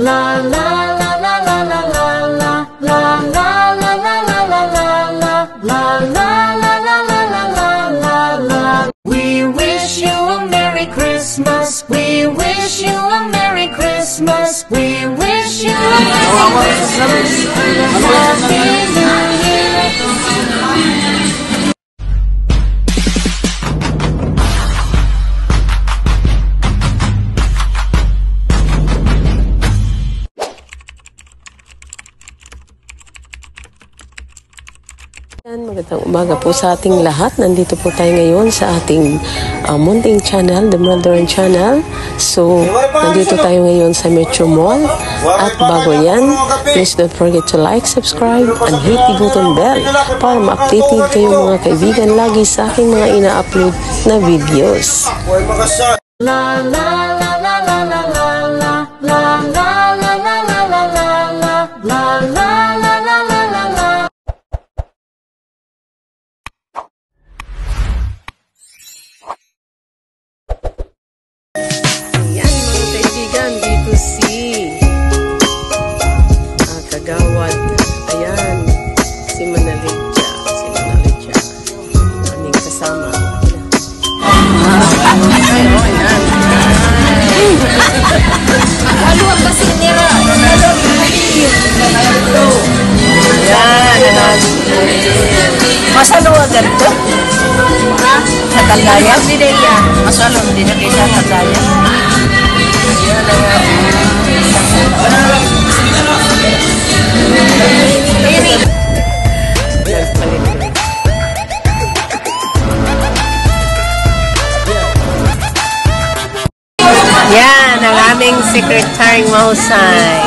La la la la la la la la la la la la la la la la la la. We wish you a Merry Christmas. We wish you a Merry Christmas. We wish you a Merry Christmas and a Happy New Year. Magandang umaga po sa ating lahat. Nandito po tayo ngayon sa ating munting channel, The Meldoran Channel. So, nandito tayo ngayon sa Metro Mall. At bago yan, please don't forget to like, subscribe, and hit the button bell para ma-updated kayo mga kaibigan lagi sa aking mga ina-upload na videos. La la la la la la la la la la la la la la la la la. Dito si Kagawad. Ayan, si Manalidja. Aming kasama. Ano ang pasinira? Yan. Masaluwa ganito? Sa Kalaya? Masaluwa din na kayo sa Kalaya? Yan, ang aming Secretary mahusay.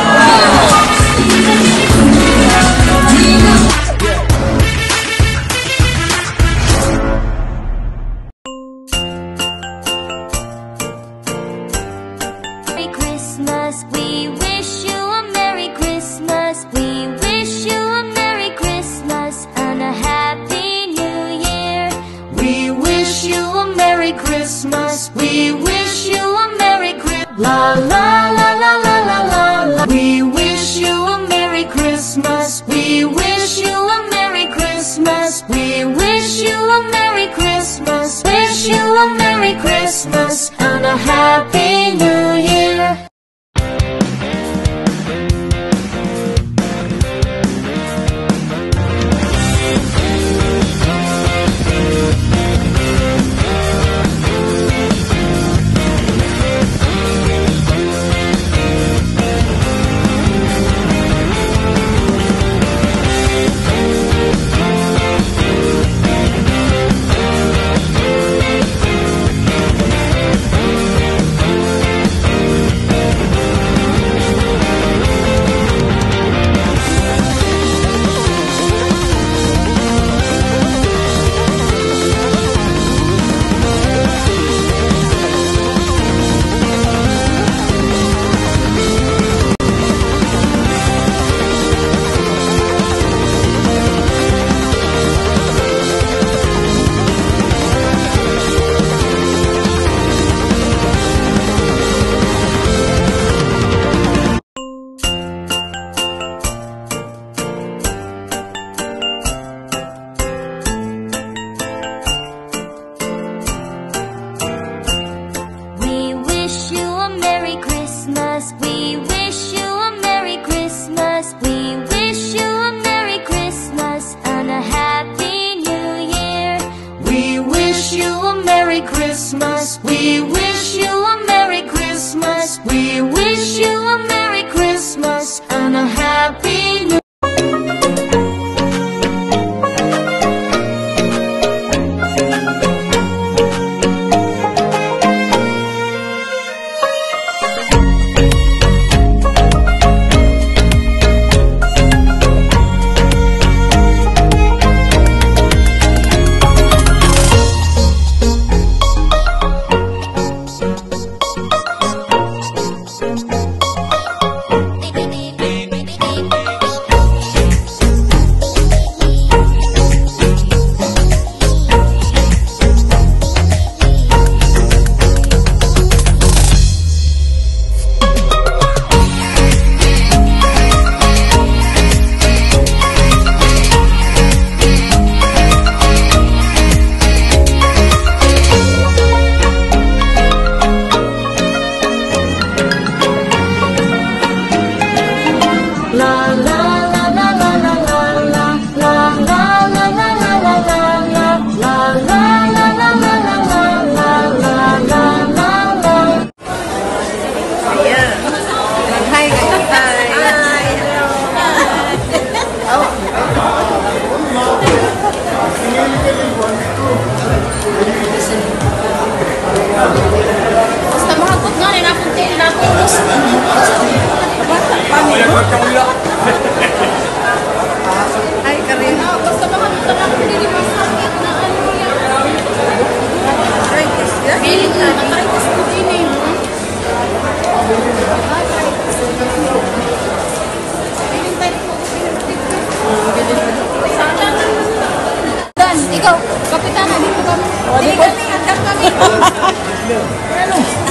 We wish you a Merry Christmas. We wish you a Merry Christmas and a Happy New Year. We wish you a Merry Christmas. We wish you a Merry Christmas. La la la la la la la la. We wish you a Merry Christmas. We wish you a Merry Christmas. We wish you a Merry Christmas. Wish you a Merry Christmas and a Happy New Year. We wish you a Merry Christmas. We wish you a Merry Christmas and a Happy New Year. We wish you a Merry Christmas. We wish you a Merry Christmas. We wish you a Merry Christmas and a Happy New Year.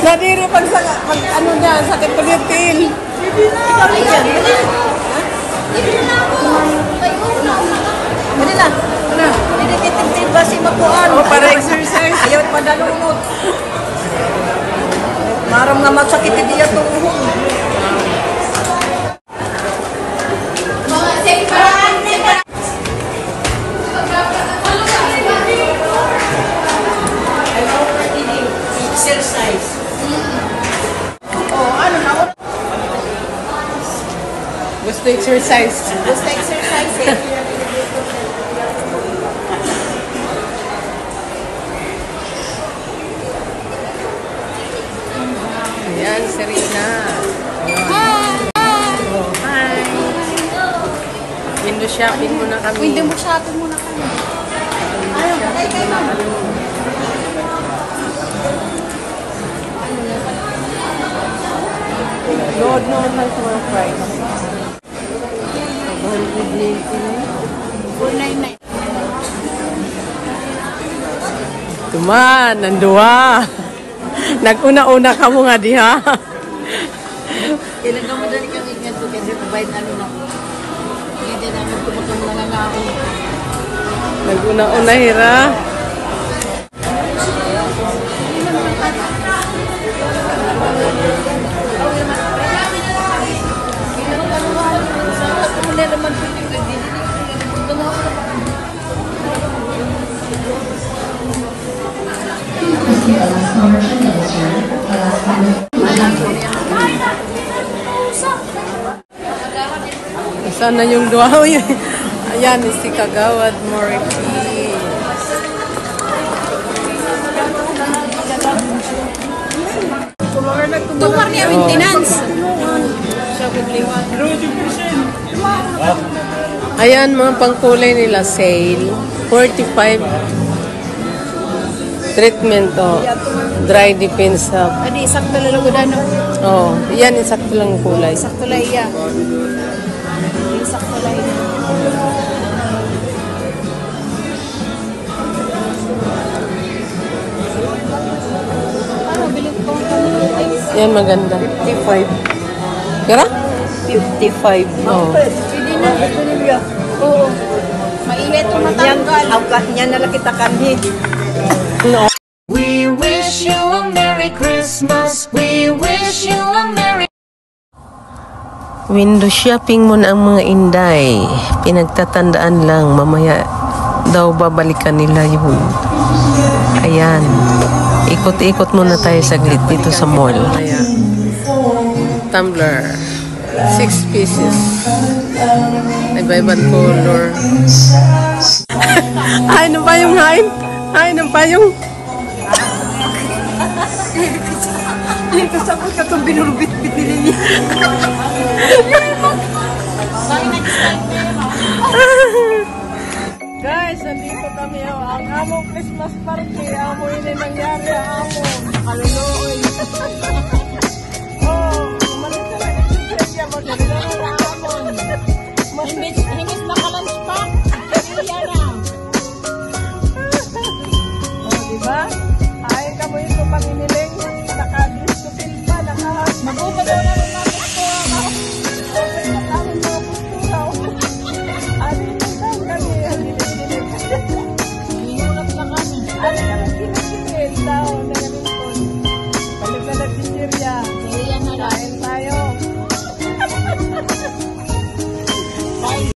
Nadiri pag ano niya, sakit pag yung tail. Ano na? Ano? Hindi kitip ba si Mapuan? O, para exercise. Ayaw at padalunod. Maram nga magsakit hindi yan tuhong. Exercise. Oh, ano na? Gusto exercise. Basta exercise eh. Ayan, Serena. Hi! Window shopping muna kami. Window shopping muna kami. Ayaw, kay ma'am. Lord, no, has more price. 499. Tuman, nandua. Nag-una-una ka mo nga diha. Kailan ka madali kami ganito kasi kubayad ano na ko. Hindi namin kumakang nangangako. Nag-una-una hira. Saan na yung duwaw yun? Ayan, si Kagawad Moriki. Tumar niya maintenance. Ayan, mga pangkulay nila, sale. 45 treatment, oh. Dry depends sa... Adi, sakto lalagudan. Oh, yan, isakto lang kulay. Sakto lang iya. Sakto lang. Ano, bilhin ko Yan, maganda. 55. Kira? 55. Oh. Hindi na, ito niya. Oo. Mainit o matanggal. Ang niya na lang kita kanhi. No. We wish you a Merry Christmas. We wish you a Merry Window shopping muna ang mga inday. Pinagtatandaan lang, mamaya daw babalikan nila yun. Ayan. Ikot-ikot muna tayo saglit dito sa mall. Ayan. Tumbler. 6 pieces. Iba-ibang color. Ay, ano ba yung hain? Ay, ano ba yung... Ay, kasapos ka itong binurubit-bit niya. Guys, nandito kami. Ang among Christmas party. Amo yun ay nangyari. Amo. Kaluluoy.